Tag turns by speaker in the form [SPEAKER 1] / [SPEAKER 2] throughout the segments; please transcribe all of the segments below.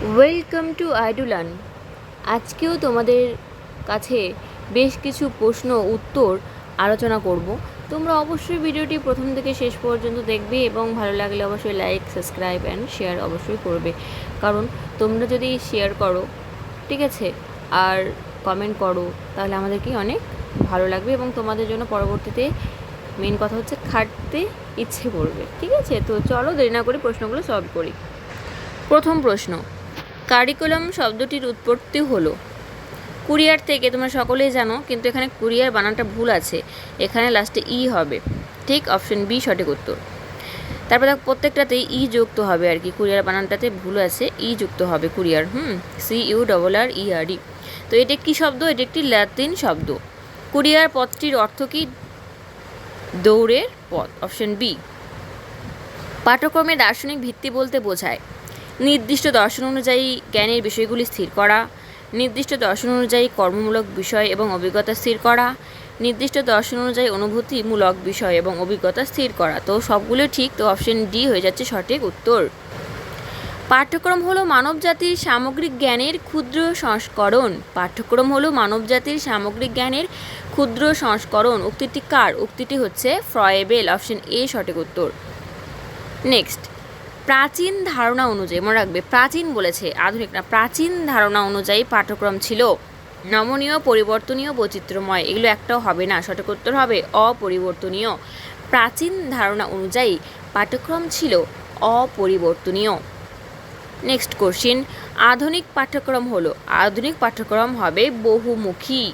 [SPEAKER 1] Welcome to আইডুলান। আজকেও তোমাদের কাছে বেশ কিছু প্রশ্ন উত্তর আলোচনা করব। তোমরা অবশ্যই ভিডিওটি প্রথম থেকে শেষ পর্যন্ত দেখবে এবং ভালো লাগলে অবশ্যই লাইক, সাবস্ক্রাইব অ্যান্ড শেয়ার অবশ্যই করবে। কারণ তোমরা যদি শেয়ার করো, ঠিক আছে, আর কমেন্ট করো, তাহলে আমাদের কি অনেক ভালো লাগবে এবং তোমাদের জন্য পরবর্তীতে মেন কথা হচ্ছে খাটতে ইচ্ছে করবে। ঠিক আছে, তো চলো দেরি না করে প্রশ্নগুলো সলভ করি। প্রথম প্রশ্ন, কারিকুলাম শব্দটির উৎপত্তি হলো কুরিয়ার থেকে। তোমরা সকলেই জানো, কিন্তু এখানে কুরিয়ার বানানটা ভুল আছে, এখানে লাস্টে ই হবে। ঠিক, অপশন বি সঠিক উত্তর। তারপর দেখো প্রত্যেকটাতেই ই যুক্ত হবে আর কি, কুরিয়ার বানানটাতে ভুল আছে, ই যুক্ত হবে কুরিয়ার, CURRER। তো এটা কি শব্দ? এটা একটি ল্যাতিন শব্দ। কুরিয়ার পথটির অর্থ কি? দৌড়ের পথ, অপশন বি। পাঠ্যক্রমে দার্শনিক ভিত্তি বলতে বোঝায় নির্দিষ্ট দর্শন অনুযায়ী জ্ঞানের বিষয়গুলি স্থির করা, নির্দিষ্ট দর্শন অনুযায়ী কর্মমূলক বিষয় এবং অভিজ্ঞতা স্থির করা, নির্দিষ্ট দর্শন অনুযায়ী অনুভূতিমূলক বিষয় এবং অভিজ্ঞতা স্থির করা। তো সবগুলো ঠিক, তো অপশন ডি হয়ে যাচ্ছে সঠিক উত্তর। পাঠ্যক্রম হলো মানবজাতির সামগ্রিক জ্ঞানের ক্ষুদ্র সংস্করণ। পাঠ্যক্রম হলো মানবজাতির সামগ্রিক জ্ঞানের ক্ষুদ্র সংস্করণ। উক্তিটি কার? উক্তিটি হচ্ছে ফ্রয়েবেল, অপশন এ সঠিক উত্তর। নেক্সট, প্রাচীন ধারণা অনুযায়ী, মনে রাখবে প্রাচীন বলেছে, আধুনিক না। প্রাচীন ধারণা অনুযায়ী পাঠ্যক্রম ছিল নমনীয়, পরিবর্তনীয়, বৈচিত্র্যময়। এগুলো একটাও হবে না, সঠিক উত্তর হবে অপরিবর্তনীয়। প্রাচীন ধারণা অনুযায়ী পাঠ্যক্রম ছিল অপরিবর্তনীয়। নেক্সট কোশ্চিন, আধুনিক পাঠ্যক্রম হলো, আধুনিক পাঠ্যক্রম হবে বহুমুখী।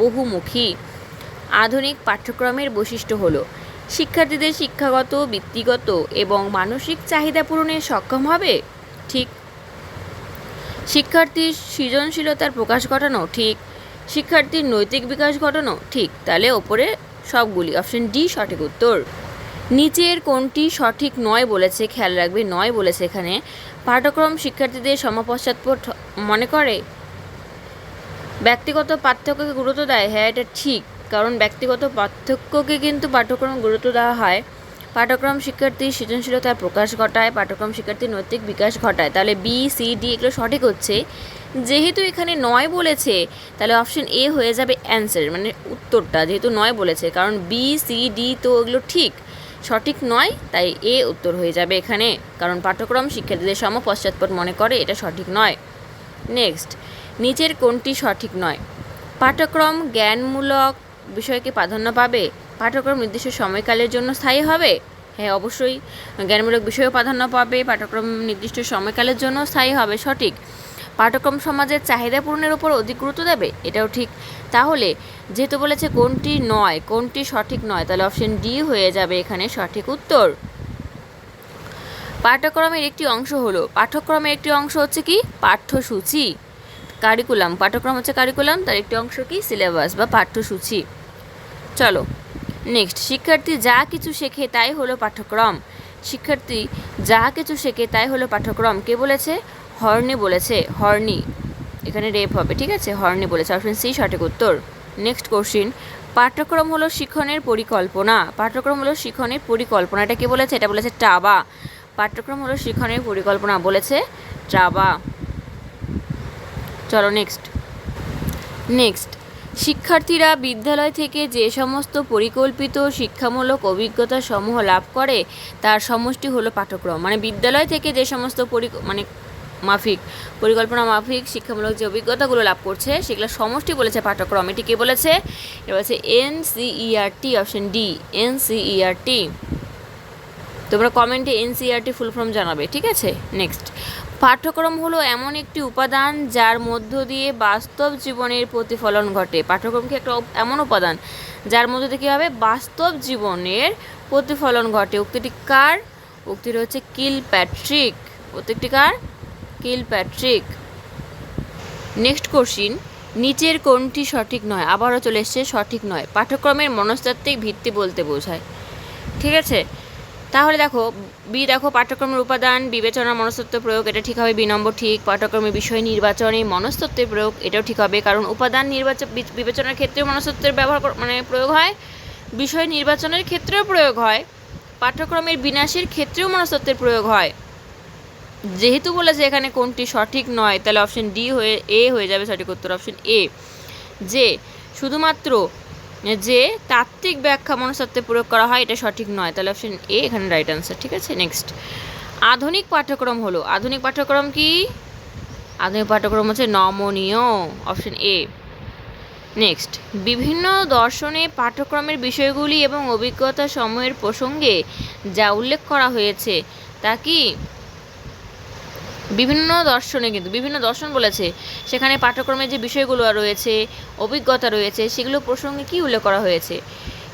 [SPEAKER 1] বহুমুখী। আধুনিক পাঠ্যক্রমের বৈশিষ্ট্য হলো শিক্ষার্থীদের শিক্ষাগত, বৃত্তিগত এবং মানসিক চাহিদা পূরণে সক্ষম হবে। ঠিক। শিক্ষার্থীর সৃজনশীলতার প্রকাশ ঘটানো। ঠিক। শিক্ষার্থীর নৈতিক বিকাশ ঘটানো। ঠিক। তাহলে ওপরে সবগুলি, অপশন ডি সঠিক উত্তর। নিচের কোনটি সঠিক নয় বলেছে? খেয়াল রাখবে, নয় বলেছে এখানে। পাঠ্যক্রম শিক্ষার্থীদের সমপশ্চাৎপদ মনে করে, ব্যক্তিগত পার্থক্যকে গুরুত্ব দেয়। হ্যাঁ, এটা ঠিক, কারণ ব্যক্তিগত পার্থক্যকে কিন্তু পাঠ্যক্রম গুরুত্ব দেওয়া হয়। পাঠ্যক্রম শিক্ষার্থীর সৃজনশীলতার প্রকাশ ঘটায়, পাঠ্যক্রম শিক্ষার্থীর নৈতিক বিকাশ ঘটায়। তাহলে বি, সি, ডি এগুলো সঠিক হচ্ছে। যেহেতু এখানে নয় বলেছে, তাহলে অপশন এ হয়ে যাবে অ্যান্সার, মানে উত্তরটা, যেহেতু নয় বলেছে। কারণ বি, সি, ডি তো ওগুলো ঠিক, সঠিক নয়, তাই এ উত্তর হয়ে যাবে এখানে। কারণ পাঠ্যক্রম শিক্ষার্থীদের সমপশ্চাৎপদ মনে করে, এটা সঠিক নয়। নেক্সট, নিচের কোনটি সঠিক নয়? পাঠ্যক্রম জ্ঞানমূলক বিষয়কে প্রাধান্য পাবে। পাঠ্যক্রম নির্দিষ্ট সময়কালের জন্য স্থায়ী হবে। হ্যাঁ, অবশ্যই জ্ঞানমূলক বিষয়ও প্রাধান্য পাবে, পাঠ্যক্রম নির্দিষ্ট সময়কালের জন্য স্থায়ী হবে, সঠিক। পাঠ্যক্রম সমাজের চাহিদা পূরণের উপর অধিক গুরুত্ব দেবে, এটাও ঠিক। তাহলে যেহেতু বলেছে কোনটি নয়, কোনটি সঠিক নয়, তাহলে অপশন ডি হয়ে যাবে এখানে সঠিক উত্তর। পাঠ্যক্রমের একটি অংশ হলো, পাঠ্যক্রমের একটি অংশ হচ্ছে কি? পাঠ্যসূচি। কারিকুলাম, পাঠ্যক্রম হচ্ছে কারিকুলাম, তার একটি অংশ কি? সিলেবাস বা পাঠ্যসূচি। চলো নেক্সট, শিক্ষার্থী যা কিছু শেখে তাই হলো পাঠ্যক্রম। শিক্ষার্থী যা কিছু শেখে তাই হলো পাঠ্যক্রম। কে বলেছে? হর্নি বলেছে, হর্নি, এখানে রেপ হবে, ঠিক আছে, হর্নি বলেছে, অপশন সি সঠিক উত্তর। নেক্সট কোশ্চিন, পাঠ্যক্রম হলো শিক্ষণের পরিকল্পনা। পাঠ্যক্রম হলো শিক্ষণের পরিকল্পনা, এটা কে বলেছে? এটা বলেছে টাবা। পাঠ্যক্রম হলো শিক্ষণের পরিকল্পনা, বলেছে টাবা। চলো নেক্সট, শিক্ষার্থীরা বিদ্যালয় থেকে যে সমস্ত পরিকল্পিত শিক্ষামূলক অভিজ্ঞতা সমূহ লাভ করে তার সমষ্টি হলো পাঠ্যক্রম। মানে বিদ্যালয় থেকে যে সমস্ত পরিকল্পনা মাফিক শিক্ষামূলক যে অভিজ্ঞতাগুলো লাভ করছে সেগুলো সমষ্টি বলেছে পাঠ্যক্রম। এটি কে বলেছে? এটা বলেছে NCERT, অপশন ডি NCERT। তোমরা কমেন্টে NCERT ফুল ফর্ম জানাবে, ঠিক আছে। নেক্সট, পাঠ্যক্রম হলো এমন একটি উপাদান যার মধ্য দিয়ে বাস্তব জীবনের প্রতিফলন ঘটে। পাঠ্যক্রম কি একটা এমন উপাদান যার মধ্য দিয়ে কী হবে? বাস্তব জীবনের প্রতিফলন ঘটে। উক্তিটি কার? উক্তিটি হচ্ছে কিলপ্যাট্রিক। উক্তিটি কার? কিলপ্যাট্রিক। নেক্সট কোশ্চিন, নিচের কোনটি সঠিক নয়? আবারও চলে এসছে সঠিক নয়। পাঠ্যক্রমের মনস্তাত্ত্বিক ভিত্তি বলতে বোঝায়, ঠিক আছে। তাহলে দেখো বি, দেখো পাঠ্যক্রমের উপাদান বিবেচনা মনস্তত্ত্ব প্রয়োগ, এটা ঠিক হবে, বি নম্বর ঠিক। পাঠ্যক্রমের বিষয় নির্বাচনে মনস্তত্ত্বের প্রয়োগ, এটাও ঠিক হবে, কারণ উপাদান বিবেচনার ক্ষেত্রেও মনস্তত্ত্বের প্রয়োগ হয়, বিষয় নির্বাচনের ক্ষেত্রেও প্রয়োগ হয়, পাঠ্যক্রমের বিন্যাসের ক্ষেত্রেও মনস্তত্ত্বের প্রয়োগ হয়। যেহেতু বলেছে এখানে কোনটি সঠিক নয়, তাহলে অপশন ডি হয়ে যাবে সঠিক উত্তর। অপশন এ, যে শুধুমাত্র যে তাত্ত্বিক ব্যাখ্যা মনস্তত্ত্বে প্রয়োগ করা হয় এটা সঠিক নয়, তাহলে অপশন এ এখানে রাইট আনসার। ঠিক আছে, নেক্সট, আধুনিক পাঠ্যক্রম হলো, আধুনিক পাঠ্যক্রম কি? আধুনিক পাঠ্যক্রম হচ্ছে নমনীয়, অপশন এ। নেক্সট, বিভিন্ন দর্শনে পাঠ্যক্রমের বিষয়গুলি এবং অভিজ্ঞতা সময়ের প্রসঙ্গে যা উল্লেখ করা হয়েছে তা কি? বিভিন্ন দর্শনে, কিন্তু বিভিন্ন দর্শন বলেছে, সেখানে পাঠ্যক্রমের যে বিষয়গুলো রয়েছে, অভিজ্ঞতা রয়েছে, সেগুলো প্রসঙ্গে কি উল্লেখ করা হয়েছে?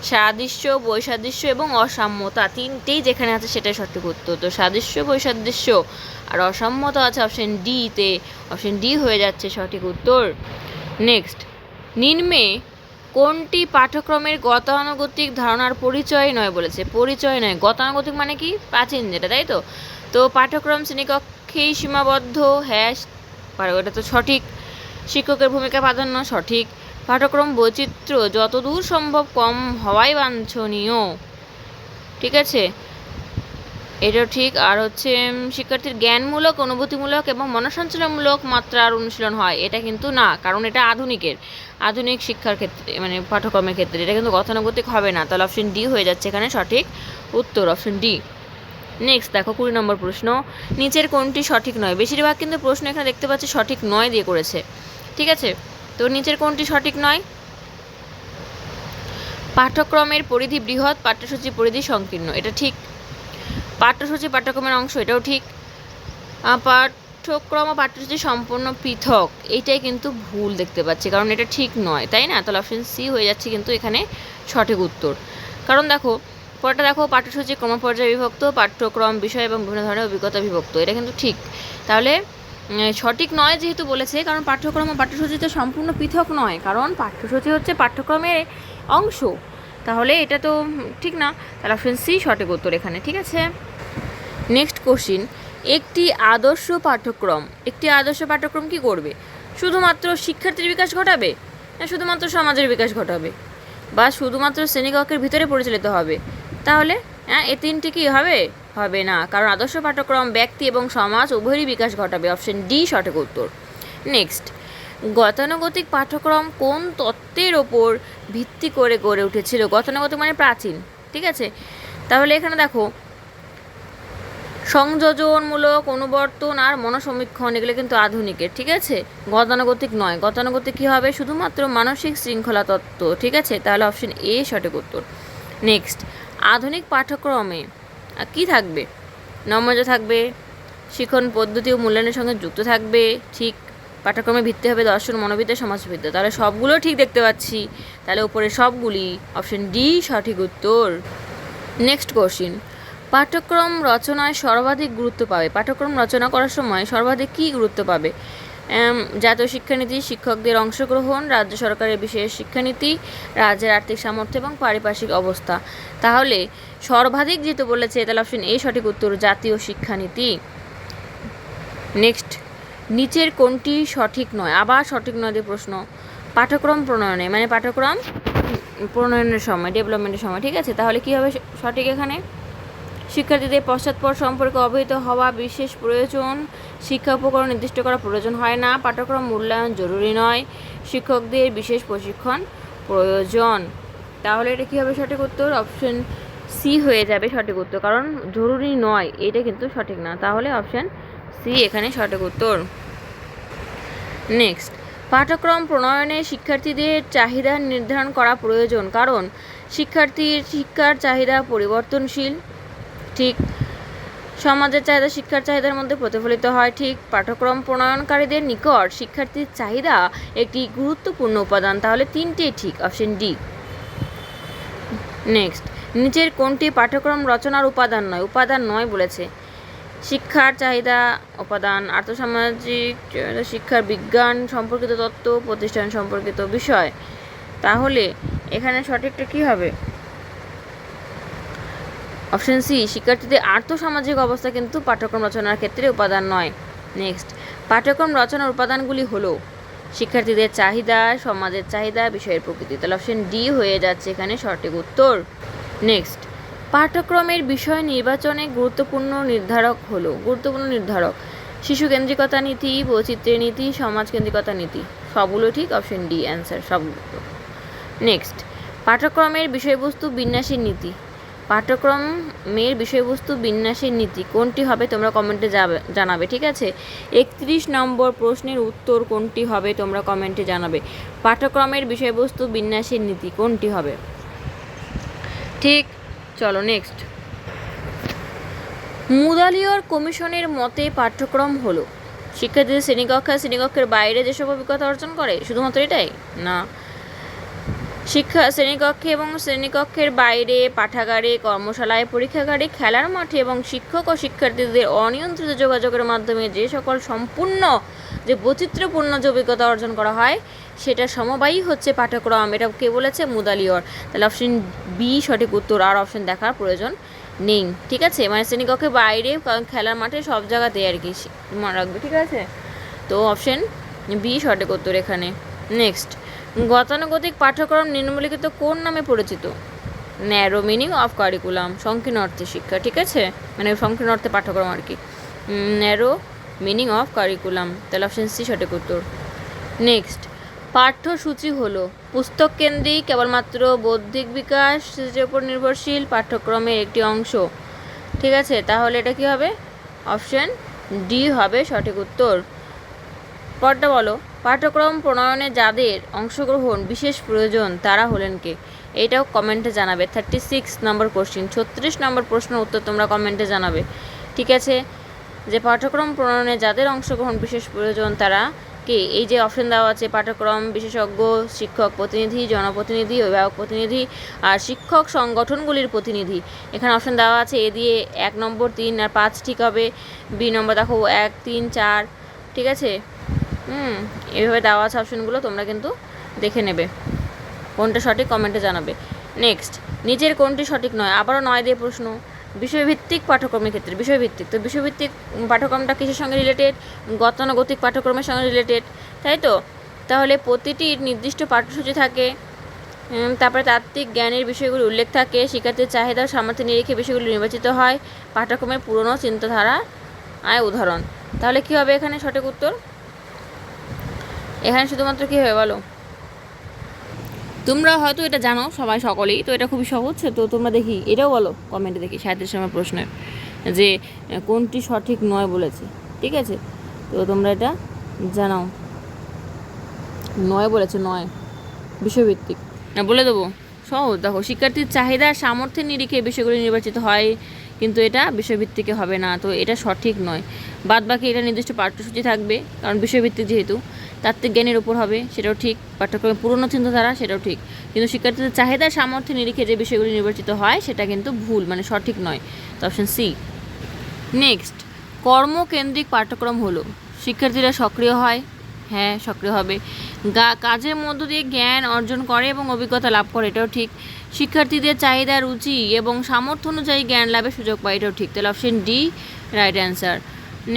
[SPEAKER 1] সাদৃশ্য, বৈসাদৃশ্য এবং অসাম্যতা, তিনটেই যেখানে আছে সেটাই সঠিক উত্তর। তো সাদৃশ্য, বৈসাদৃশ্য আর অসাম্যতা আছে অপশন ডিতে, অপশন ডি হয়ে যাচ্ছে সঠিক উত্তর। নেক্সট, নিম্নে কোনটি পাঠ্যক্রমের গতানুগতিক ধারণার পরিচয় নয় বলেছে? পরিচয় নয়, গতানুগতিক মানে কি? প্রাচীন যেটা, তাই তো। তো পাঠ্যক্রম শ্রেণীকক্ষেই সীমাবদ্ধ, হ্যাঁ এটা তো সঠিক। শিক্ষকের ভূমিকা প্রাধান্য, সঠিক। পাঠ্যক্রম বৈচিত্র্য যতদূর সম্ভব কম হওয়াই বাঞ্ছনীয়, ঠিক আছে, এটাও ঠিক। আর হচ্ছে শিক্ষার্থীর জ্ঞানমূলক, অনুভূতিমূলক এবং মনসঞ্চালনমূলক মাত্রার অনুশীলন হয়, এটা কিন্তু না, কারণ এটা আধুনিক শিক্ষার ক্ষেত্রে, মানে পাঠ্যক্রমের ক্ষেত্রে এটা কিন্তু গতানুগতিক হবে না, তাহলে অপশন ডি হয়ে যাচ্ছে এখানে সঠিক উত্তর, অপশন ডি। নেক্সট দেখো 20 নম্বর প্রশ্ন, নিচের কোনটি সঠিক নয়? বেশিরভাগ কিন্তু প্রশ্ন এখানে দেখতে পাচ্ছি সঠিক নয় দিয়ে করেছে, ঠিক আছে। তো নিচের কোনটি সঠিক নয়? পাঠ্যক্রমের পরিধি বৃহৎ, পাঠ্যসূচি পরিধি সংকীর্ণ, এটা ঠিক। পাঠ্যসূচি পাঠ্যক্রমের অংশ, এটাও ঠিক। পাঠ্যক্রম ও পাঠ্যসূচি সম্পূর্ণ পৃথক, এইটাই কিন্তু ভুল দেখতে পাচ্ছি, কারণ এটা ঠিক নয়, তাই না? তাহলে অপশন সি হয়ে যাচ্ছে কিন্তু এখানে সঠিক উত্তর। কারণ দেখো পরটা দেখো, পাঠ্যসূচি ক্রমপর্যায়ে বিভক্ত, পাঠ্যক্রম বিষয় এবং বিভিন্ন ধরনের অভিজ্ঞতা বিভক্ত, এটা কিন্তু ঠিক। তাহলে সঠিক নয় যেহেতু বলেছে, কারণ পাঠ্যক্রম ও পাঠ্যসূচি তো সম্পূর্ণ পৃথক নয়, কারণ পাঠ্যসূচি হচ্ছে পাঠ্যক্রমের অংশ, তাহলে এটা তো ঠিক না, তাহলে অপশন সি সঠিক উত্তর এখানে, ঠিক আছে। নেক্সট কোশ্চিন, একটি আদর্শ পাঠ্যক্রম কি করবে? শুধুমাত্র শিক্ষার্থীর বিকাশ ঘটাবে, না শুধুমাত্র সমাজের বিকাশ ঘটাবে, বা শুধুমাত্র শ্রেণীকক্ষের ভিতরে পরিচালিত হবে? তাহলে এ তিনটি কি হবে না, কারণ আদর্শ পাঠ্যক্রম ব্যক্তি এবং সমাজ উভয়েরই বিকাশ ঘটাবে, অপশন ডি সঠিক উত্তর। নেক্সট, গতানুগতিক পাঠ্যক্রম কোন তত্ত্বের ওপর ভিত্তি করে গড়ে উঠেছিল? গতানুগতিক মানে প্রাচীন, ঠিক আছে। তাহলে এখানে দেখো সংযোজনমূলক, অনুবর্তন আর মনোসমীক্ষণ, এগুলো কিন্তু আধুনিকের, ঠিক আছে, গতানুগতিক নয়। গতানুগতিক কী হবে? শুধুমাত্র মানসিক শৃঙ্খলা তত্ত্ব, ঠিক আছে, তাহলে অপশন এ সঠিক উত্তর। নেক্সট, আধুনিক পাঠ্যক্রমে কি থাকবে? নমনীয়তা থাকবে, শিক্ষণ পদ্ধতি ও মূল্যায়নের সঙ্গে যুক্ত থাকবে, ঠিক। পাঠ্যক্রমে ভিত্তি হবে দর্শন, মনোবিদ্যা, সমাজবিদ্যা, তাহলে সবগুলো ঠিক দেখতে পাচ্ছি, তাহলে উপরে সবগুলি, অপশন ডি সঠিক উত্তর। নেক্সট কোশ্চিন, পাঠ্যক্রম রচনায় সর্বাধিক গুরুত্ব পাবে, পাঠ্যক্রম রচনা করার সময় সর্বাধিক কী গুরুত্ব পাবে? জাতীয় শিক্ষানীতি, শিক্ষকদের অংশগ্রহণ, রাজ্য সরকারের বিশেষ শিক্ষানীতি, রাজ্যের আর্থিক সামর্থ্য এবং পারিপার্শ্বিক অবস্থা, তাহলে সর্বাধিক যেহেতু বলেছে, তাহলে অপশন এ সঠিক উত্তর, জাতীয় শিক্ষানীতি। নেক্সট, নিচের কোনটি সঠিক নয়? আবার সঠিক নয় দিয়ে প্রশ্ন। পাঠ্যক্রম প্রণয়নে, মানে পাঠ্যক্রম প্রণয়নের সময়, ডেভেলপমেন্টের সময়, ঠিক আছে, তাহলে কী হবে সঠিক এখানে? শিক্ষার্থীদের পশ্চাৎপদ সম্পর্কে অবহিত হওয়া বিশেষ প্রয়োজন, শিক্ষা উপকরণ নির্দিষ্ট করা প্রয়োজন হয় না, পাঠ্যক্রম মূল্যায়ন জরুরি নয়, শিক্ষকদের বিশেষ প্রশিক্ষণ প্রয়োজন, তাহলে এটা কী হবে সঠিক উত্তর? অপশন সি হয়ে যাবে সঠিক উত্তর, কারণ জরুরি নয় এটা কিন্তু সঠিক না, তাহলে অপশন সি এখানে সঠিক উত্তর। নেক্সট, পাঠ্যক্রম প্রণয়নে শিক্ষার্থীদের চাহিদা নির্ধারণ করা প্রয়োজন, কারণ শিক্ষার চাহিদা পরিবর্তনশীল, ঠিক। সমাজের চাহিদা শিক্ষার চাহিদার মধ্যে প্রতিফলিত হয়, ঠিক। পাঠ্যক্রম প্রণয়নকারীদের নিকট শিক্ষার্থীর চাহিদা একটি গুরুত্বপূর্ণ উপাদান, তাহলে তিনটেই ঠিক, অপশন ডি। নেক্সট, নিচের কোনটি পাঠ্যক্রম রচনার উপাদান নয় বলেছে? শিক্ষার চাহিদা উপাদান, আর্থসামাজিক শিক্ষার বিজ্ঞান সম্পর্কিত তত্ত্ব, প্রতিষ্ঠান সম্পর্কিত বিষয়, তাহলে এখানে সঠিকটা কী হবে? অপশন সি, শিক্ষার্থীদের আর্থসামাজিক অবস্থা কিন্তু পাঠ্যক্রম রচনার ক্ষেত্রে উপাদান নয়। নেক্সট, পাঠ্যক্রম রচনার উপাদানগুলি হলো শিক্ষার্থীদের চাহিদা, সমাজের চাহিদা, বিষয়ের প্রকৃতি, তাহলে অপশন ডি হয়ে যাচ্ছে এখানে সঠিক উত্তর। নেক্সট, পাঠ্যক্রমের বিষয় নির্বাচনে গুরুত্বপূর্ণ নির্ধারক, শিশুকেন্দ্রিকতা নীতি, বৈচিত্র্যের নীতি, সমাজকেন্দ্রিকতা নীতি, সবগুলো ঠিক, অপশন ডি অ্যান্সার সবগুলো। নেক্সট, পাঠ্যক্রমের বিষয়বস্তু বিন্যাসের নীতি। পাঠ্যক্রমের বিষয়বস্তু বিন্যাসের নীতি কোনটি হবে তোমরা কমেন্টে জানাবে, ঠিক আছে। 31 নম্বর প্রশ্নের উত্তর কোনটি হবে তোমরা কমেন্টে জানাবে। পাঠ্যক্রমের বিষয়বস্তু বিন্যাসের নীতি কোনটি হবে, ঠিক। চলো নেক্সট, মুদালিয়র কমিশনের মতে পাঠ্যক্রম হলো শিক্ষার্থীদের শ্রেণীকক্ষের বাইরে যেসব অভিজ্ঞতা অর্জন করে, শুধুমাত্র এটাই না, শ্রেণীকক্ষে এবং শ্রেণীকক্ষের বাইরে পাঠাগারে, কর্মশালায়, পরীক্ষাগারে, খেলার মাঠে এবং শিক্ষক ও শিক্ষার্থীদের অনিয়ন্ত্রিত যোগাযোগের মাধ্যমে যে সকল সম্পূর্ণ যে বৈচিত্র্যপূর্ণ যে অভিজ্ঞতা অর্জন করা হয় সেটা সমবায়ী হচ্ছে পাঠ্যক্রম। এটা কে বলেছে? মুদালিয়র। তাহলে অপশন বি সঠিক উত্তর, আর অপশন দেখার প্রয়োজন নেই, ঠিক আছে। মানে শ্রেণীকক্ষের বাইরে, খেলার মাঠে, সব জায়গাতে আর কি মনে রাখবে, ঠিক আছে। তো অপশন বি সঠিক উত্তর এখানে। নেক্সট, গতানুগতিক পাঠ্যক্রম নিম্নলিখিত কোন নামে পরিচিত? ন্যারো মিনিং অফ কারিকুলাম, সংকীর্ণ অর্থে শিক্ষা, ঠিক আছে, মানে সংকীর্ণ অর্থে পাঠ্যক্রম আর কি। ন্যারো মিনিং অফ কারিকুলাম, তাহলে অপশন সি সঠিক উত্তর। নেক্সট, পাঠ্যসূচি হলো পুস্তক কেন্দ্রিক, কেবলমাত্র বৌদ্ধিক বিকাশের উপর নির্ভরশীল পাঠ্যক্রমের একটি অংশ, ঠিক আছে। তাহলে এটা কি হবে? অপশন ডি হবে সঠিক উত্তর। পরটা বলো, পাঠ্যক্রম প্রণয়নে যাদের অংশগ্রহণ বিশেষ প্রয়োজন তারা হলেন কে? এটাও কমেন্টে জানাবে। 36 নম্বর কোশ্চিন, 36 নম্বর প্রশ্নের উত্তর তোমরা কমেন্টে জানাবে, ঠিক আছে। যে পাঠ্যক্রম প্রণয়নে যাদের অংশগ্রহণ বিশেষ প্রয়োজন তারা কে? এই যে অপশন দেওয়া আছে, পাঠ্যক্রম বিশেষজ্ঞ, শিক্ষক প্রতিনিধি, জনপ্রতিনিধি, অভিভাবক প্রতিনিধি আর শিক্ষক সংগঠনগুলির প্রতিনিধি। এখানে অপশন দেওয়া আছে, এ দিয়ে 1 নম্বর, 3 আর 5 ঠিক হবে। বি নম্বর দেখো 1, 3, 4, ঠিক আছে। এভাবে দেওয়া আছে অপশনগুলো, তোমরা কিন্তু দেখে নেবে কোনটা সঠিক, কমেন্টে জানাবে। নেক্সট, নিচের কোনটি সঠিক নয়? আবারও 9 দিয়ে প্রশ্ন। বিষয়ভিত্তিক পাঠ্যক্রমের ক্ষেত্রে, বিষয়ভিত্তিক, তো বিষয়ভিত্তিক পাঠ্যক্রমটা কিসের সঙ্গে রিলেটেড? গতানুগতিক পাঠ্যক্রমের সঙ্গে রিলেটেড, তাই তো। তাহলে প্রতিটির নির্দিষ্ট পাঠ্যসূচি থাকে, তারপরে তাত্ত্বিক জ্ঞানের বিষয়গুলি উল্লেখ থাকে, শিক্ষার্থীর চাহিদা ও সামর্থ্য নিরিখে বিষয়গুলি নির্বাচিত হয়, পাঠ্যক্রমের পুরনো চিন্তাধারা উদাহরণ। তাহলে কি হবে এখানে সঠিক উত্তর? এখানে শুধুমাত্র কী হবে বলো? তোমরা হয়তো এটা জানো সবাই, সকলেই, তো এটা খুবই সহজ। তো তোমরা দেখি এটাও বলো কমেন্টে, দেখি 37 নম্বর প্রশ্নের যে কোনটি সঠিক নয় বলেছে, ঠিক আছে। তো তোমরা এটা জানাও। 9 বলেছে, 9 বিষয়ভিত্তিক, বলে দেবো সহজ। দেখো, শিক্ষার্থীর চাহিদা সামর্থ্যের নিরিখে বিষয়গুলি নির্বাচিত হয়, কিন্তু এটা বিষয়ভিত্তিকে হবে না, তো এটা সঠিক নয়। বাদ বাকি এটা নির্দিষ্ট পাঠ্যসূচি থাকবে, কারণ বিষয়ভিত্তিক যেহেতু। তাত্ত্বিক জ্ঞানের উপর হবে, সেটাও ঠিক। পাঠ্যক্রমের পুরনো চিন্তাধারা, সেটাও ঠিক। কিন্তু শিক্ষার্থীদের চাহিদা সামর্থ্যের নিরিখে যে বিষয়গুলি নির্বাচিত হয় সেটা কিন্তু ভুল, মানে সঠিক নয়। তো অপশন সি। নেক্সট, কর্মকেন্দ্রিক পাঠ্যক্রম হলো শিক্ষার্থীরা সক্রিয় হয়, হ্যাঁ সক্রিয় হবে। কাজের মধ্য দিয়ে জ্ঞান অর্জন করে এবং অভিজ্ঞতা লাভ করে, এটাও ঠিক। শিক্ষার্থীদের চাহিদা, রুচি এবং সামর্থ্য অনুযায়ী জ্ঞান লাভের সুযোগ পায়, এটাও ঠিক। তাহলে option D right answer.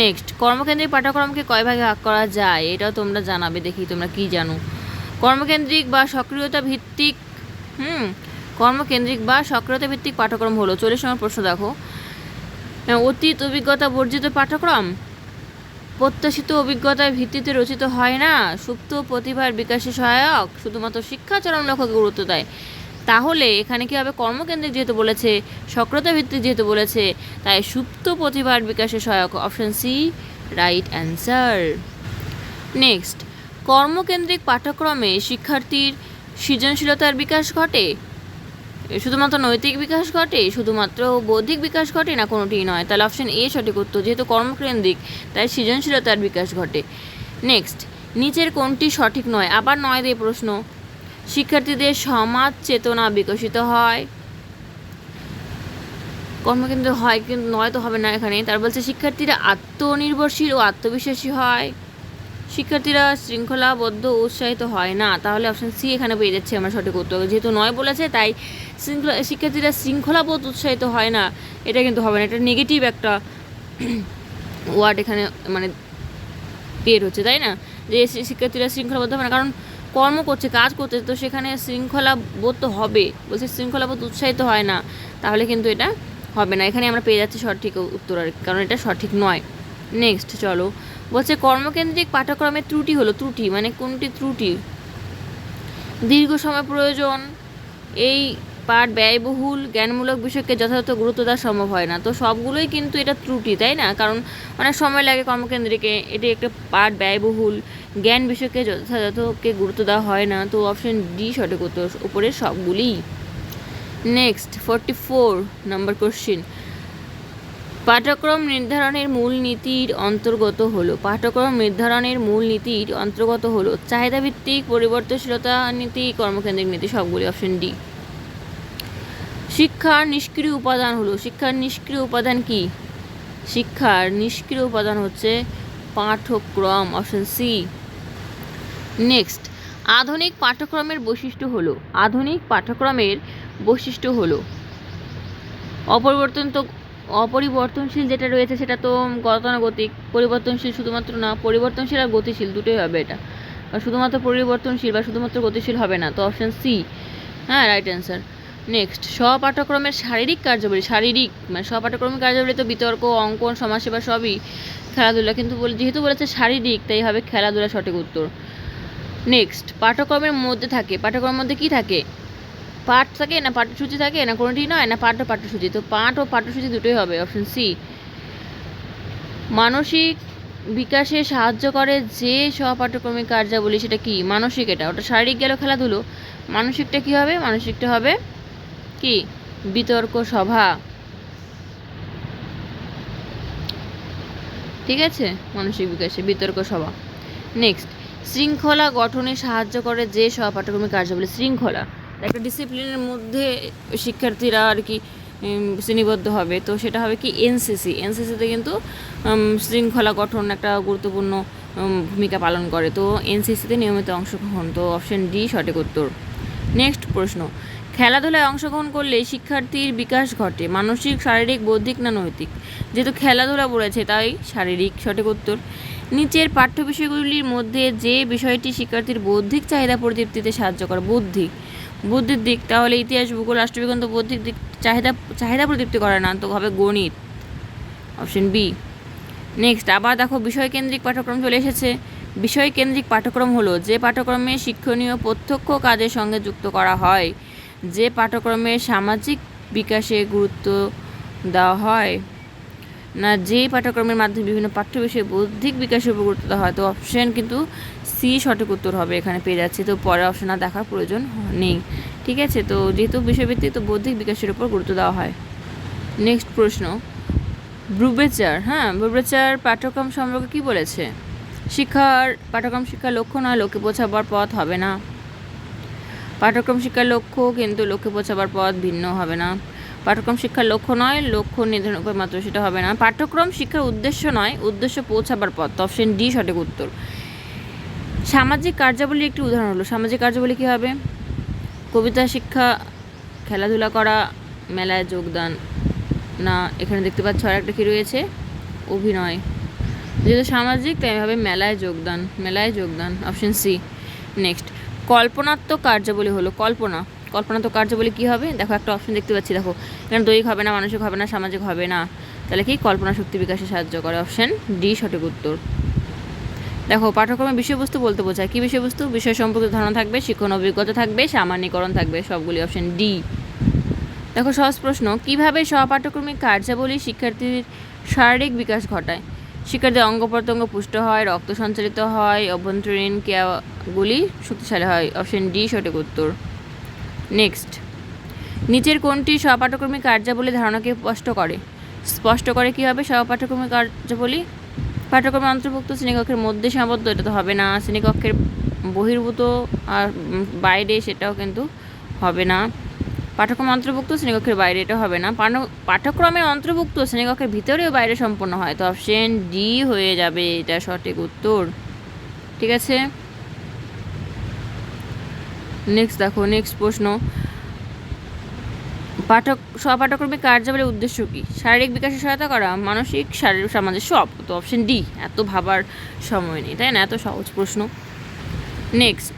[SPEAKER 1] Next, কর্মকেন্দ্রিক পাঠ্যক্রমকে কয় ভাগে ভাগ করা যায়? এটাও তোমরা জানাবে, দেখি তোমরা কি জানো। কর্মকেন্দ্রিক বা সক্রিয়তা ভিত্তিক, কর্মকেন্দ্রিক বা সক্রিয়তা ভিত্তিক পাঠ্যক্রম হলো, 40 নম্বর প্রশ্ন দেখো, অতীত অভিজ্ঞতা বর্জিত পাঠ্যক্রম, প্রত্যাশিত অভিজ্ঞতার ভিত্তিতে রচিত হয় না, সুপ্ত প্রতিভার বিকাশে সহায়ক, শুধুমাত্র শিক্ষাচরণ লক্ষ্যকে গুরুত্ব দেয়। তাহলে এখানে কী হবে? কর্মকেন্দ্রিক যেহেতু বলেছে, সক্রিয়তা ভিত্তিক যেহেতু বলেছে, তাই সুপ্ত প্রতিভার বিকাশে সহায়ক, option C right answer. Next, কর্মকেন্দ্রিক পাঠ্যক্রমে শিক্ষার্থীর সৃজনশীলতার বিকাশ ঘটে, শুধুমাত্র নৈতিক বিকাশ ঘটে, শুধুমাত্র বৌদ্ধিক বিকাশ ঘটে, না কোনোটিই নয়। তাহলে অপশন এ সঠিক উত্তর, যেহেতু কর্মকেন্দ্রিক তাই সৃজনশীলতার বিকাশ ঘটে। নেক্সট, নিচের কোনটি সঠিক নয়? আবার 9 দিয়ে প্রশ্ন। শিক্ষার্থীদের সমাজ চেতনা বিকশিত হয়, কর্মকেন্দ্র হয়, কিন্তু 9 তো হবে না এখানে। তার বলছে শিক্ষার্থীরা আত্মনির্ভরশীল ও আত্মবিশ্বাসী হয়, শিক্ষার্থীরা শৃঙ্খলাবদ্ধ উৎসাহিত হয় না। তাহলে অপশন সি এখানে পেয়ে যাচ্ছে আমরা সঠিক উত্তর, যেহেতু 9 বলেছে তাই শিক্ষার্থীরা শৃঙ্খলাবোধ উৎসাহিত হয় না, এটা কিন্তু হবে না, এটা নেগেটিভ একটা ওয়ার্ড এখানে মানে পের হচ্ছে, তাই না? যে শিক্ষার্থীরা শৃঙ্খলাবদ্ধ হবে না, কারণ কর্ম করছে, কাজ করছে, তো সেখানে শৃঙ্খলাবোধ তো হবে, বলছে শৃঙ্খলাবোধ উৎসাহিত হয় না, তাহলে কিন্তু এটা হবে না। এখানে আমরা পেয়ে যাচ্ছি সঠিক উত্তর আর, কারণ এটা সঠিক নয়। নেক্সট চলো, বলছে কর্মকেন্দ্রিক পাঠ্যক্রমের ত্রুটি হলো, ত্রুটি মানে কোনটি ত্রুটি? দীর্ঘ সময় প্রয়োজন, এই পাঠ ব্যয়বহুল, জ্ঞানমূলক বিষয়কে যথাযথ গুরুত্ব দেওয়া সম্ভব হয় না। তো সবগুলোই কিন্তু এটা ত্রুটি, তাই না? কারণ অনেক সময় লাগে কর্মকেন্দ্রিকে, এটি একটা পাঠ ব্যয়বহুল, জ্ঞান বিষয়কে যথাযথকে গুরুত্ব দেওয়া হয় না। তো অপশন ডি সঠিক উত্তর, উপরের সবগুলি। নেক্সট 44 নম্বর কোশ্চিন, পাঠ্যক্রম নির্ধারণের মূল নীতির অন্তর্গত হলো, পাঠ্যক্রম নির্ধারণের মূল নীতির অন্তর্গত হলো চাহিদাভিত্তিক, পরিবর্তনশীলতা নীতি, কর্মকেন্দ্রিক নীতি, সবগুলি। Option D. শিক্ষার নিষ্ক্রিয় উপাদান হলো, শিক্ষার নিষ্ক্রিয় উপাদান কি? শিক্ষার নিষ্ক্রিয় উপাদান হচ্ছে পাঠ্যক্রম। Option C. নেক্সট, আধুনিক পাঠ্যক্রমের বৈশিষ্ট্য হলো, আধুনিক পাঠ্যক্রমের বৈশিষ্ট্য হলো অপরিবর্তনশীল যেটা রয়েছে সেটা তো গতানুগতিক, পরিবর্তনশীল শুধুমাত্র না, পরিবর্তনশীল আর গতিশীল দুটোই হবে এটা, শুধুমাত্র পরিবর্তনশীল বা শুধুমাত্র গতিশীল হবে না। তো অপশন সি, হ্যাঁ, রাইট অ্যান্সার। নেক্সট, স্বপাঠ্যক্রমের শারীরিক কার্যাবলী, শারীরিক মানে স্বপাঠ্যক্রমের কার্যাবলী তো বিতর্ক, অঙ্কন, সমাজসেবা সবই, খেলাধুলা, কিন্তু যেহেতু বলেছে শারীরিক তাই হবে খেলাধুলা সঠিক উত্তর। নেক্সট, পাঠ্যক্রমের মধ্যে থাকে, পাঠ্যক্রমের মধ্যে কি থাকে? পাঠ থাকে না পাঠ্যসূচি থাকে, না কোনোটি নয়, না পাঠ ও পাঠ্যসূচি? তো পাঠ ও পাঠ্যসূচি দুটোই হবে। Option C. মানসিক বিকাশে সাহায্য করে যে স্বপাঠ্যক্রমিক কার্যাবলী সেটা কি? মানসিক, এটা ওটা শারীরিক গেল খেলাধুলো, মানসিকটা কি হবে? মানসিকটা হবে কি? বিতর্ক সভা, ঠিক আছে, মানসিক বিকাশে বিতর্ক সভা। নেক্সট, শৃঙ্খলা গঠনে সাহায্য করে যে স্বপাঠ্যক্রমিক কার্যাবলী, শৃঙ্খলা একটা ডিসিপ্লিনের মধ্যে শিক্ষার্থীরা আর কি শ্রেণীবদ্ধ হবে, তো সেটা হবে কি? এনসিসি। এনসিসিতে কিন্তু শৃঙ্খলা গঠন একটা গুরুত্বপূর্ণ ভূমিকা পালন করে, তো এনসিসিতে নিয়মিত অংশগ্রহণ। তো অপশন ডি সঠিক উত্তর। নেক্সট প্রশ্ন, খেলাধুলায় অংশগ্রহণ করলে শিক্ষার্থীর বিকাশ ঘটে, মানসিক, শারীরিক, বৌদ্ধিক না নৈতিক? যেহেতু খেলাধুলা বলেছে তাই শারীরিক, সঠিক উত্তর। নিচের পাঠ্য বিষয়গুলির মধ্যে যে বিষয়টি শিক্ষার্থীর বৌদ্ধিক চাহিদা পরিতৃপ্তিতে সাহায্য করে, বুদ্ধির দিক, তাহলে ইতিহাস, ভূগোল, রাষ্ট্রবিজ্ঞান তো বৌদ্ধিক দিক চাহিদা পরিতৃপ্তি করে না, তো হবে গণিত। Option B. নেক্সট, আবার দেখো বিষয়কেন্দ্রিক পাঠ্যক্রম চলে এসেছে। বিষয়কেন্দ্রিক পাঠ্যক্রম হলো যে পাঠ্যক্রমে শিক্ষণীয় প্রত্যক্ষ কাজের সঙ্গে যুক্ত করা হয়, যে পাঠ্যক্রমে সামাজিক বিকাশে গুরুত্ব দেওয়া হয়, না যে পাঠ্যক্রমের মাধ্যমে বিভিন্ন পাঠ্য বিষয়ে বৌদ্ধিক বিকাশের উপর গুরুত্ব দেওয়া হয়? তো অপশন কিন্তু সি সঠিক উত্তর হবে, এখানে পেয়ে যাচ্ছি, তো পরের অপশন আর দেখার প্রয়োজন নেই, ঠিক আছে। তো যেহেতু বিষয়ভিত্তিক তো বৌদ্ধিক বিকাশের উপর গুরুত্ব দেওয়া হয়। নেক্সট প্রশ্ন, ব্রুবেচার, ব্রুবেচার পাঠ্যক্রম সম্পর্কে কি বলেছে? পাঠ্যক্রম শিক্ষার লক্ষ্য নয়, লক্ষ্যে পৌঁছাবার পথ হবে না। পাঠ্যক্রম শিক্ষার লক্ষ্য কিন্তু লক্ষ্যে পৌঁছাবার পথ ভিন্ন হবে না। পাঠ্যক্রম শিক্ষার লক্ষ্য নয়, লক্ষ্য নির্ধারণ করে মাত্র, সেটা হবে না। পাঠ্যক্রম শিক্ষার উদ্দেশ্য নয়, উদ্দেশ্য পৌঁছাবার পথ। অপশন ডি সঠিক উত্তর। সামাজিক কার্যাবলীর একটি উদাহরণ হলো, সামাজিক কার্যাবলী কী হবে? কবিতা শিক্ষা, খেলাধুলা করা, মেলায় যোগদান, না এখানে দেখতে পাচ্ছ আর একটা কী রয়েছে? অভিনয়। যেহেতু সামাজিক তাই হবে মেলায় যোগদান। Option C. নেক্সট, কল্পনাত্মক কার্যাবলী হলো, কল্পনাত্মক কার্যাবলী কী হবে? দেখো একটা অপশন দেখতে পাচ্ছি, দেখো এখানে দৈহিক হবে না, মানসিক হবে না, সামাজিক হবে না, তাহলে কি? কল্পনা শক্তি বিকাশে সাহায্য করে। অপশন ডি সঠিক উত্তর। দেখো পাঠ্যক্রমের বিষয়বস্তু বলতে বোঝায় কী বিষয়বস্তু? বিষয় সম্পর্কিত ধারণা থাকবে, শিক্ষণ অভিজ্ঞতা থাকবে, সামান্যীকরণ থাকবে, সবগুলি। Option D. দেখো সহজ প্রশ্ন, কীভাবে সহপাঠ্যক্রমিক কার্যাবলী শিক্ষার্থীর শারীরিক বিকাশ ঘটায়? শিক্ষার্থীর অঙ্গ প্রত্যঙ্গ পুষ্ট হয়, রক্ত সঞ্চালিত হয়, অভ্যন্তরীণ ক্রিয়াগুলি শক্তিশালী হয়। অপশন ডি সঠিক উত্তর। নেক্সট, নিচের কোনটি সহপাঠ্যক্রমিক কার্যাবলী ধারণাকে স্পষ্ট করে কী হবে? সহপাঠ্যক্রমিক কার্যাবলী পাঠ্যক্রমের অন্তর্ভুক্ত শ্রেণীকক্ষের মধ্যে সীমাবদ্ধ, এটা তো হবে না। শ্রেণীকক্ষের বহির্ভূত আর বাইরে, সেটাও কিন্তু হবে না। পাঠ্যক্রমের অন্তর্ভুক্ত শ্রেণীকক্ষের বাইরে, এটা হবে না। পাঠ্যক্রমের অন্তর্ভুক্ত শ্রেণীকক্ষের ভিতরে ও বাইরে সম্পন্ন হয়, তো অপশন ডি হয়ে যাবে এটা সঠিক উত্তর, ঠিক আছে। নেক্সট দেখো, নেক্সট প্রশ্ন, সহপাঠ্যক্রমিক কার্যাবলীর উদ্দেশ্য কী? শারীরিক বিকাশে সহায়তা করা, মানসিক, শারীরিক, সামাজিক, সব। তো অপশন ডি, এত ভাবার সময় নেই, তাই না? এত সহজ প্রশ্ন। নেক্সট,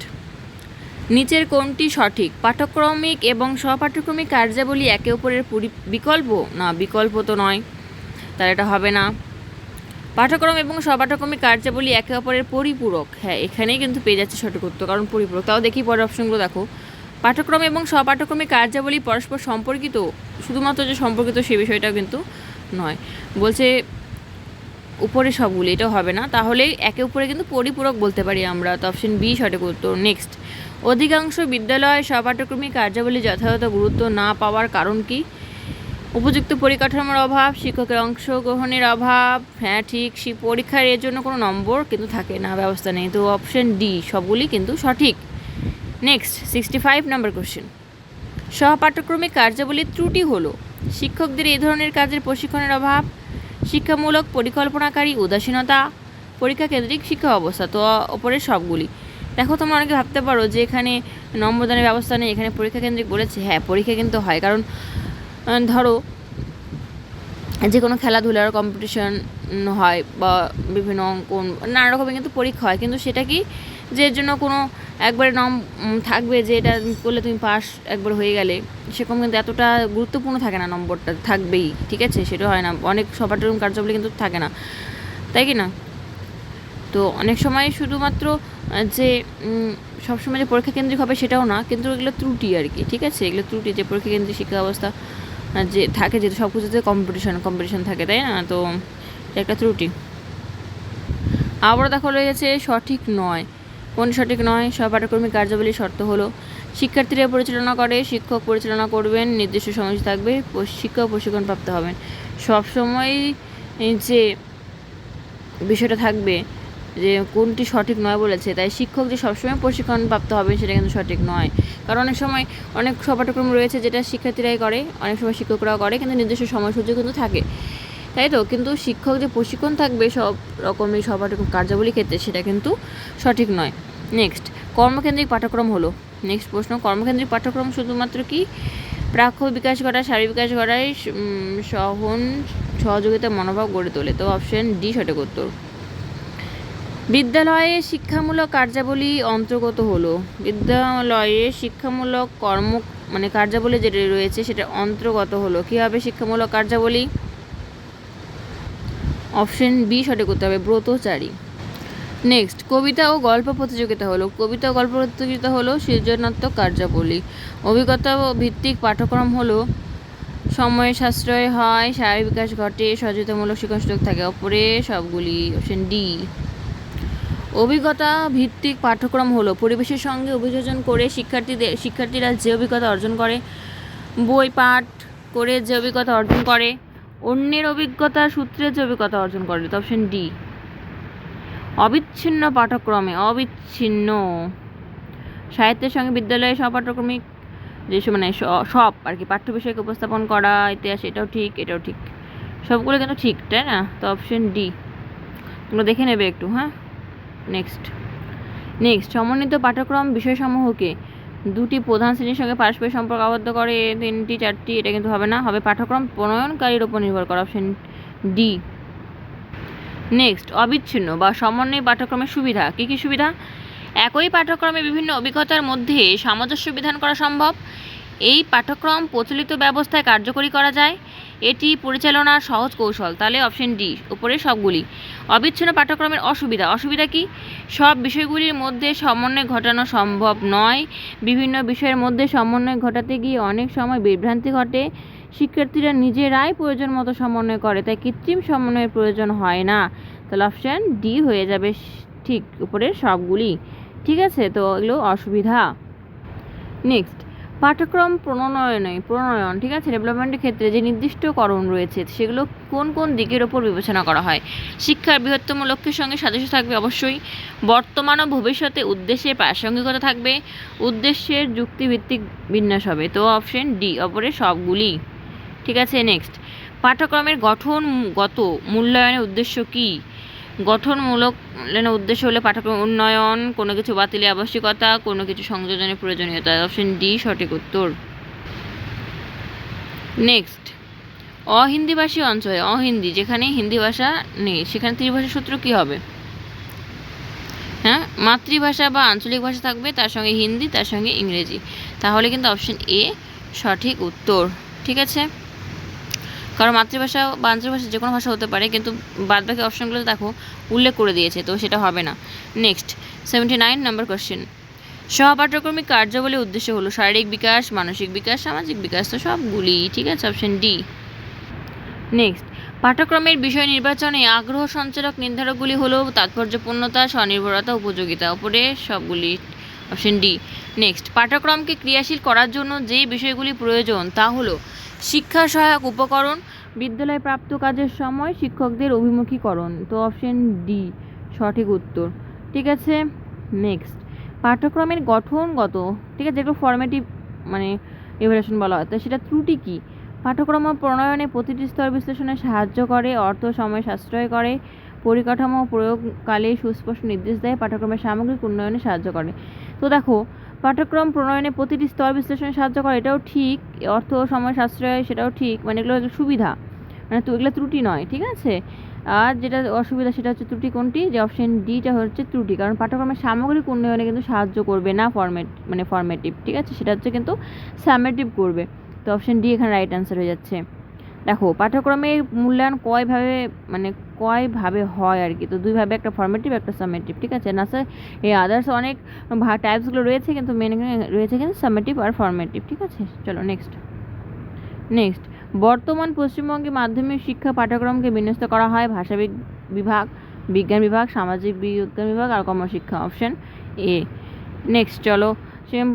[SPEAKER 1] নিচের কোনটি সঠিক? পাঠ্যক্রমিক এবং সহপাঠ্যক্রমিক কার্যাবলী একে অপরের বিকল্প, না বিকল্প তো নয়, তাহলে এটা হবে না। পাঠ্যক্রম এবং স্বপাঠ্যক্রমিক কার্যাবলী একে অপরের পরিপূরক। হ্যাঁ, এখানেই কিন্তু পেয়ে যাচ্ছে সঠিক উত্তর, কারণ পরিপূরক। তাও দেখি পরের অপশনগুলো দেখো। পাঠ্যক্রম এবং স্বপাঠ্যক্রমিক কার্যাবলী পরস্পর সম্পর্কিত, শুধুমাত্র যে সম্পর্কিত সে বিষয়টাও কিন্তু নয়, বলছে উপরে সবগুলি, এটাও হবে না, তাহলে একে উপরে কিন্তু পরিপূরক বলতে পারি আমরা। তো অপশন বি সঠিক উত্তর। নেক্সট, অধিকাংশ বিদ্যালয় স্বপাঠ্যক্রমিক কার্যাবলী যথাযথ গুরুত্ব না পাওয়ার কারণ কি? উপযুক্ত পরিকাঠামোর অভাব, শিক্ষকের অংশগ্রহণের অভাব। হ্যাঁ ঠিক, পরীক্ষার এর জন্য কোনো নম্বর কিন্তু থাকে না, ব্যবস্থা নেই। তো অপশন ডি সবগুলি কিন্তু সঠিক। নেক্সট 65 নম্বর কোশ্চেন, স্বপাঠ্যক্রমিক কার্যাবলীর ত্রুটি হলো শিক্ষকদের এই ধরনের কাজের প্রশিক্ষণের অভাব, শিক্ষামূলক পরিকল্পনাকারী উদাসীনতা, পরীক্ষা কেন্দ্রিক শিক্ষা অবস্থা। তো ওপরের সবগুলি। দেখো, তোমরা অনেকে ভাবতে পারো যে এখানে নম্বরদানের ব্যবস্থা নেই, এখানে পরীক্ষা কেন্দ্রিক বলেছে। হ্যাঁ, পরীক্ষা কিন্তু হয়, কারণ ধরো যে কোনো খেলাধুলার কম্পিটিশন হয় বা বিভিন্ন অঙ্কন, নানা রকমের কিন্তু পরীক্ষা হয়, কিন্তু সেটা কি যে এর জন্য কোনো একবারে থাকবে যে এটা করলে তুমি পাস একবার হয়ে গেলে, সেরকম কিন্তু এতটা গুরুত্বপূর্ণ থাকে না, নম্বরটা থাকবেই, ঠিক আছে, সেটা হয় না। অনেক সপাঠ্যক্রম কার্যাবলী কিন্তু থাকে না, তাই কি না? তো অনেক সময় শুধুমাত্র যে সবসময় যে পরীক্ষা কেন্দ্রিক হবে সেটাও না, কিন্তু এগুলো ত্রুটি আর কি, ঠিক আছে, এগুলো ত্রুটি, যে পরীক্ষা কেন্দ্রিক শিক্ষা ব্যবস্থা যে থাকে, যেহেতু সব কিছুতে কম্পিটিশন থাকে, তাই না? তো একটা ত্রুটি। আবার দেখো রয়েছে সঠিক নয়। কোন সঠিক নয়? স্বপাঠ্যক্রমিক কার্যাবলীর শর্ত হলো শিক্ষার্থীরা পরিচালনা করে, শিক্ষক পরিচালনা করবেন, নির্দিষ্ট সময় থাকবে, শিক্ষক প্রশিক্ষণ প্রাপ্ত হবেন। সবসময় যে বিষয়টা থাকবে যে কোনটি সঠিক নয় বলেছে, তাই শিক্ষক যে সবসময় প্রশিক্ষণ প্রাপ্ত হবে সেটা কিন্তু সঠিক নয়। কারণ অনেক সময় অনেক সপাঠ্যক্রম রয়েছে যেটা শিক্ষার্থীরাই করে, অনেক সময় শিক্ষকরাও করে, কিন্তু নির্দিষ্ট সময়সূচি কিন্তু থাকে, তাই তো। কিন্তু শিক্ষক যে প্রশিক্ষণ থাকবে সব রকমের সপাঠ্যক্রম কার্যাবলী ক্ষেত্রে, সেটা কিন্তু সঠিক নয়। নেক্সট, কর্মকেন্দ্রিক পাঠ্যক্রম হলো, নেক্সট প্রশ্ন, কর্মকেন্দ্রিক পাঠ্যক্রম শুধুমাত্র কি প্রাক্ষ বিকাশ ঘটায়, শারীরিক বিকাশ ঘটায়, সহযোগিতা মনোভাব গড়ে তোলে। তো অপশন ডি সঠিক উত্তর। বিদ্যালয়ে শিক্ষামূলক কার্যাবলী অন্তর্গত হলো, বিদ্যালয়ে শিক্ষামূলক কার্যাবলী যেটা রয়েছে সেটা অন্তর্গত হলো। কী হবে শিক্ষামূলক কার্যাবলী? অপশন বি সঠিক করতে হবে, ব্রতচারী। নেক্সট, কবিতা ও গল্প প্রতিযোগিতা হলো, কবিতা ও গল্প প্রতিযোগিতা হলো সৃজনাত্মক কার্যাবলী। অভিজ্ঞতা ভিত্তিক পাঠ্যক্রম হলো সময় সাশ্রয় হয়, শারীরিক বিকাশ ঘটে, সচেতনমূলক শিক্ষণ সুযোগ থাকে। অপরে সবগুলি। Option D. অভিজ্ঞতা ভিত্তিক পাঠ্যক্রম হলো পরিবেশের সঙ্গে অভিযোজন করে শিক্ষার্থীরা যে অভিজ্ঞতা অর্জন করে, বই পাঠ করে যে অভিজ্ঞতা অর্জন করে, অন্যের অভিজ্ঞতার সূত্রে যে অভিজ্ঞতা অর্জন করে। তো অপশন ডি। অবিচ্ছিন্ন পাঠ্যক্রমে, অবিচ্ছিন্ন সাহিত্যের সঙ্গে বিদ্যালয়ে সহপাঠ্যক্রমিক যে সব আর কি পাঠ্য বিষয়কে উপস্থাপন করা, ইতিহাস, এটাও ঠিক, এটাও ঠিক, সবগুলো কিন্তু ঠিক, তাই না? তো অপশন ডি, তোমরা দেখে নেবে একটু। হ্যাঁ, নেক্সট, সমন্বিত পাঠ্যক্রম বিষয়সমূহকে দুটি প্রধান শ্রেণীর সঙ্গে পারস্পরিক সম্পর্ক আবদ্ধ করে, 3টি 4টি, এটা কিন্তু হবে না, হবে পাঠ্যক্রম প্রণয়নকারীর উপর নির্ভর করে। Option D. নেক্সট, অবিচ্ছিন্ন বা সমন্বয় পাঠ্যক্রমের সুবিধা। কী কী সুবিধা? একই পাঠ্যক্রমে বিভিন্ন অভিজ্ঞতার মধ্যে সামঞ্জস্য বিধান করা সম্ভব, এই পাঠ্যক্রম প্রচলিত ব্যবস্থায় কার্যকরী করা যায়, এটি পরিচালনার সহজ কৌশল। তাহলে অপশন ডি উপরে সবগুলি। অবিচ্ছিন্ন পাঠ্যক্রমের অসুবিধা, অসুবিধা কি? সব বিষয়গুলির মধ্যে সমন্বয় ঘটানো সম্ভব নয়, বিভিন্ন বিষয়ের মধ্যে সমন্বয় ঘটাতে গিয়ে অনেক সময় বিভ্রান্তি ঘটে, শিক্ষার্থীরা নিজেরাই প্রয়োজন মতো সমন্বয় করে, তাই কৃত্রিম সমন্বয়ের প্রয়োজন হয় না। তাহলে অপশান ডি হয়ে যাবে ঠিক, উপরের সবগুলি। ঠিক আছে, তো এগুলো অসুবিধা। নেক্সট, পাঠ্যক্রম প্রণয়ন, ঠিক আছে, ডেভেলপমেন্টের ক্ষেত্রে যে নির্দিষ্টকরণ রয়েছে সেগুলো কোন কোন দিকের ওপর বিবেচনা করা হয়? শিক্ষার বৃহত্তম লক্ষ্যের সঙ্গে সাদৃশ্য থাকবে অবশ্যই, বর্তমান ও ভবিষ্যতে উদ্দেশ্যের প্রাসঙ্গিকতা থাকবে, উদ্দেশ্যের যুক্তিভিত্তিক বিন্যাস হবে। তো অপশন ডি অপরের সবগুলি। ঠিক আছে, নেক্সট, পাঠ্যক্রমের গঠনগত মূল্যায়নের উদ্দেশ্য কী? গঠনমূলক উদ্দেশ্য হলে পাঠ্যক্রম উন্নয়ন, কোনো কিছু বাতিলের আবশ্যিকতা, কোনো কিছু সংযোজনের প্রয়োজনীয়তা। অপশন ডি সঠিক উত্তর। নেক্সট, অহিন্দিভাষী অঞ্চলে, অহিন্দি যেখানে হিন্দি ভাষা নেই সেখানে ত্রিভাষা সূত্র কী হবে? হ্যাঁ, মাতৃভাষা বা আঞ্চলিক ভাষা থাকবে, তার সঙ্গে হিন্দি, তার সঙ্গে ইংরেজি। তাহলে কিন্তু অপশন এ সঠিক উত্তর। ঠিক আছে, কারণ মাতৃভাষা বা আঞ্চলিক যে কোনো ভাষা হতে পারে, কিন্তু বাদবাকি অপশনগুলো দেখো উল্লেখ করে দিয়েছে, তো সেটা হবে না। নেক্সট 79 নাম্বার কোশ্চেন, সহপাঠ্যক্রমিক কার্যাবলীর উদ্দেশ্য হলো শারীরিক বিকাশ, মানসিক বিকাশ, সামাজিক বিকাশ, তো সবগুলি ঠিক আছে, অপশন ডি। নেক্সট, পাঠ্যক্রমের বিষয় নির্বাচনে আগ্রহ সঞ্চালক নির্ধারকগুলি হলো তাৎপর্যপূর্ণতা, স্বনির্ভরতা, উপযোগিতা, উপরে সবগুলি, অপশন ডি। নেক্সট, পাঠ্যক্রমকে ক্রিয়াশীল করার জন্য যে বিষয়গুলি প্রয়োজন তা হলো শিক্ষা সহায়ক উপকরণ, বিদ্যালয়ে প্রাপ্ত কাজের সময় শিক্ষকদের অভিমুখীকরণ, তো অপশন ডি সঠিক উত্তর। ঠিক আছে। নেক্সট, পাঠ্যক্রমের গঠনগত, ঠিক আছে, যেগুলো ফর্মেটিভ মানে ইভ্যালুয়েশন বলা হয়, তো সেটা ত্রুটি কী? পাঠ্যক্রম প্রণয়নে প্রতিটি স্তর বিশ্লেষণে সাহায্য করে, অর্থ সময় সাশ্রয় করে, পরিকাঠামো প্রয়োগকালে সুস্পষ্ট নির্দেশ দেয়, পাঠ্যক্রমের সামগ্রিক উন্নয়নে সাহায্য করে। তো দেখো, পাঠ্যক্রম প্রণয়নে প্রতিটি স্তর বিশ্লেষণে সাহায্য করে, এটাও ঠিক, অর্থ সময় সাশ্রয় সেটাও ঠিক, মানে এগুলো সুবিধা, মানে তো এগুলো ত্রুটি নয়, ঠিক আছে। আর যেটা অসুবিধা সেটা হচ্ছে ত্রুটি কোনটি, যে অপশন ডিটা হচ্ছে ত্রুটি, কারণ পাঠ্যক্রমের সামগ্রিক উন্নয়নে কিন্তু সাহায্য করবে না ফরমেটিভ, ঠিক আছে, সেটা হচ্ছে কিন্তু সামেটিভ করবে, তো অপশন ডি এখানে রাইট অ্যান্সার হয়ে যাচ্ছে। দেখো, পাঠ্যক্রমের মূল্যায়ন কয়ভাবে হয় আর কি, তো দুইভাবে, একটা ফরমেটিভ একটা সামেটিভ, ঠিক আছে না স্যার, এই আদার্স অনেক টাইপসগুলো রয়েছে, কিন্তু মেন রয়েছে কিন্তু সামেটিভ আর ফরমেটিভ, ঠিক আছে। চলো নেক্সট, বর্তমান পশ্চিমবঙ্গে মাধ্যমিক শিক্ষা পাঠ্যক্রমকে বিন্যস্ত করা হয় ভাষা বিভাগ, বিজ্ঞান বিভাগ, সামাজিক বিজ্ঞান বিভাগ আর কর্মশিক্ষা, অপশন এ। নেক্সট চলো,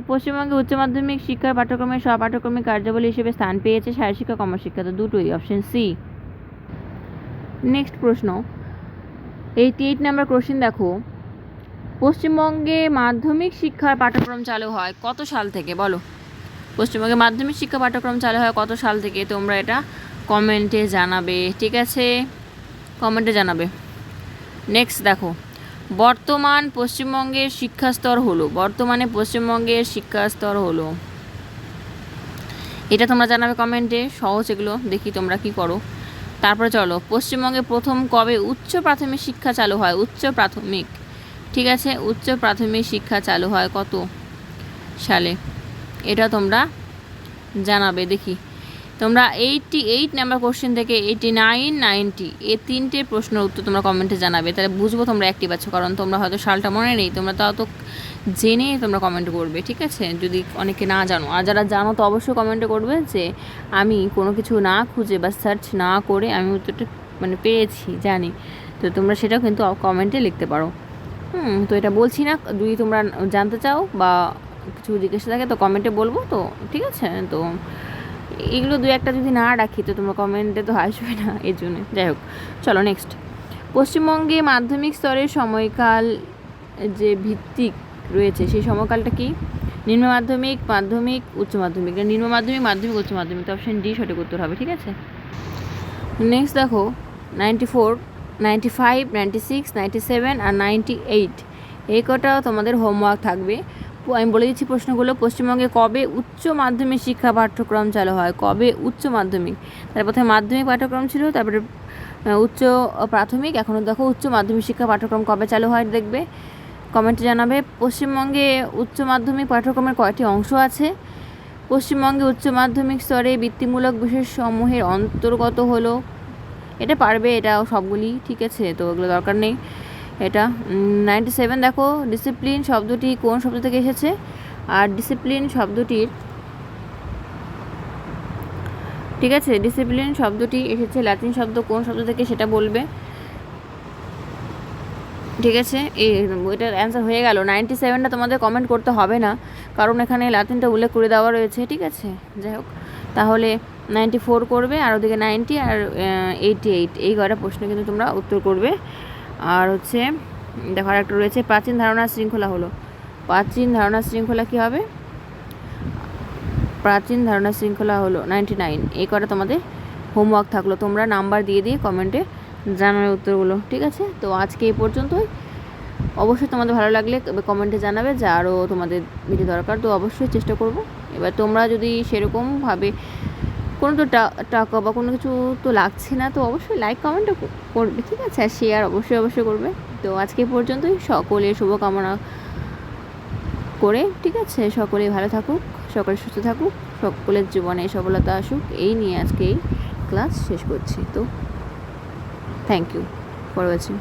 [SPEAKER 1] পশ্চিমবঙ্গে উচ্চ মাধ্যমিক শিক্ষার পাঠ্যক্রমের সহপাঠ্যক্রমিক কার্যাবলী হিসেবে স্থান পেয়েছে শারীরশিক্ষা, কর্মশিক্ষা, তো দুটোই, অপশন সি। নেক্সট প্রশ্ন, 88 নাম্বার কোশ্চেন দেখো, পশ্চিমবঙ্গে মাধ্যমিক শিক্ষার পাঠ্যক্রম চালু হয় কত সাল থেকে, বলো। পশ্চিমবঙ্গে মাধ্যমিক শিক্ষা পাঠ্যক্রম চালু হয় কত সাল থেকে, তোমরা এটা কমেন্টে জানাবে, ঠিক আছে, কমেন্টে জানাবে। নেক্সট দেখো, বর্তমানে পশ্চিমবঙ্গের শিক্ষা স্তর হলো, এটা তোমরা জানাবে কমেন্টে, সহজ এগুলো, দেখি তোমরা কি করো। তারপরে চলো, পশ্চিমবঙ্গে প্রথম কবে উচ্চ প্রাথমিক শিক্ষা চালু হয়, ঠিক আছে, উচ্চ প্রাথমিক শিক্ষা চালু হয় কত সালে, এটা তোমরা জানাবে। দেখি তোমরা 88 নাম্বার কোশ্চেন থেকে 89, 90 এই তিনটে প্রশ্নের উত্তর তোমরা কমেন্টে জানাবে, তাহলে বুঝবো তোমরা অ্যাক্টিভ আছো, কারণ তোমরা হয়তো সালটা মনে নেই, তোমরা তো জেনে তোমরা কমেন্ট করবে, ঠিক আছে, যদি অনেকে না জানো, আর যারা জানো তো অবশ্যই কমেন্টে করবে যে আমি কোনো কিছু না খুঁজে বা সার্চ না করে আমি উত্তরটা পেয়েছি, জানি, তো তোমরা সেটাও কিন্তু কমেন্টে লিখতে পারো। তো এটা বলছি না, যদি তোমরা জানতে চাও বা কিছু জিজ্ঞাসা থাকে তো কমেন্টে বলবো, তো ঠিক আছে। তো এগুলো দু একটা যদি না রাখি তো তোমার কমেন্টে তো আসবে না, এর জন্য। যাই হোক, চলো নেক্সট, পশ্চিমবঙ্গে মাধ্যমিক স্তরের সময়কাল যে ভিত্তিক রয়েছে সেই সময়কালটা কি, নিম্ন মাধ্যমিক, মাধ্যমিক, উচ্চ মাধ্যমিক, নিম্ন মাধ্যমিক, মাধ্যমিক, উচ্চ মাধ্যমিক, তো অপশন ডি সঠিক উত্তর হবে, ঠিক আছে। নেক্সট দেখো, 94, 95, 96, 97 আর 98 এই কটাও তোমাদের হোমওয়ার্ক থাকবে। আমি বলে দিচ্ছি প্রশ্নগুলো, পশ্চিমবঙ্গে কবে উচ্চ মাধ্যমিক শিক্ষা পাঠ্যক্রম চালু হয়, কবে উচ্চ মাধ্যমিক, তার প্রথমে মাধ্যমিক পাঠ্যক্রম ছিল, তারপরে উচ্চ প্রাথমিক, এখনও দেখো উচ্চ মাধ্যমিক শিক্ষা পাঠ্যক্রম কবে চালু হয় দেখবে, কমেন্টে জানাবে। পশ্চিমবঙ্গে উচ্চ মাধ্যমিক পাঠ্যক্রমের কয়টি অংশ আছে, পশ্চিমবঙ্গে উচ্চ মাধ্যমিক স্তরে বৃত্তিমূলক বিষয়সমূহের অন্তর্গত হলো, এটা পারবে, এটা সবগুলি, ঠিক আছে, তো এগুলো দরকার নেই। এটা 97 দেখো, ডিসিপ্লিন শব্দটি কোন শব্দ থেকে এসেছে, আর ডিসিপ্লিন শব্দটির, ঠিক আছে, ডিসিপ্লিন শব্দটি এসেছে ল্যাটিন শব্দ, কোন শব্দ থেকে সেটা বলবে, ঠিক আছে। এটার অ্যান্সার হয়ে গেল। 97টা তোমাদের কমেন্ট করতে হবে না, কারণ এখানে লাতিনটা উল্লেখ করে দেওয়া রয়েছে, ঠিক আছে। যাই হোক, তাহলে 94 করবে, আর ওদিকে 90 আর 88 এই কয়টা প্রশ্ন কিন্তু তোমরা উত্তর করবে। আর হচ্ছে দেখো, আর একটা রয়েছে প্রাচীন ধারণার শৃঙ্খলা হলো, প্রাচীন ধারণার শৃঙ্খলা কী হবে, প্রাচীন ধারণার শৃঙ্খলা হলো 99, এই কটা তোমাদের হোমওয়ার্ক থাকলো, তোমরা নাম্বার দিয়ে কমেন্টে জানাবে উত্তরগুলো, ঠিক আছে। তো আজকে এই পর্যন্তই, অবশ্যই তোমাদের ভালো লাগলে কমেন্টে জানাবে যে আরও তোমাদের ভিডিও দরকার, তো অবশ্যই চেষ্টা করব। এবার তোমরা যদি সেরকমভাবে কোনো তো টাকা বা কোনো কিছু তো লাগছে না, তো অবশ্যই লাইক কমেন্টও করবে, ঠিক আছে, আর শেয়ার অবশ্যই করবে। তো আজকে এই পর্যন্তই, সকলের শুভকামনা করে, ঠিক আছে, সকলেই ভালো থাকুক, সকলে সুস্থ থাকুক, সকলের জীবনে সফলতা আসুক, এই নিয়ে আজকে এই ক্লাস শেষ করছি। তো থ্যাংক ইউ ফর ওয়াচিং।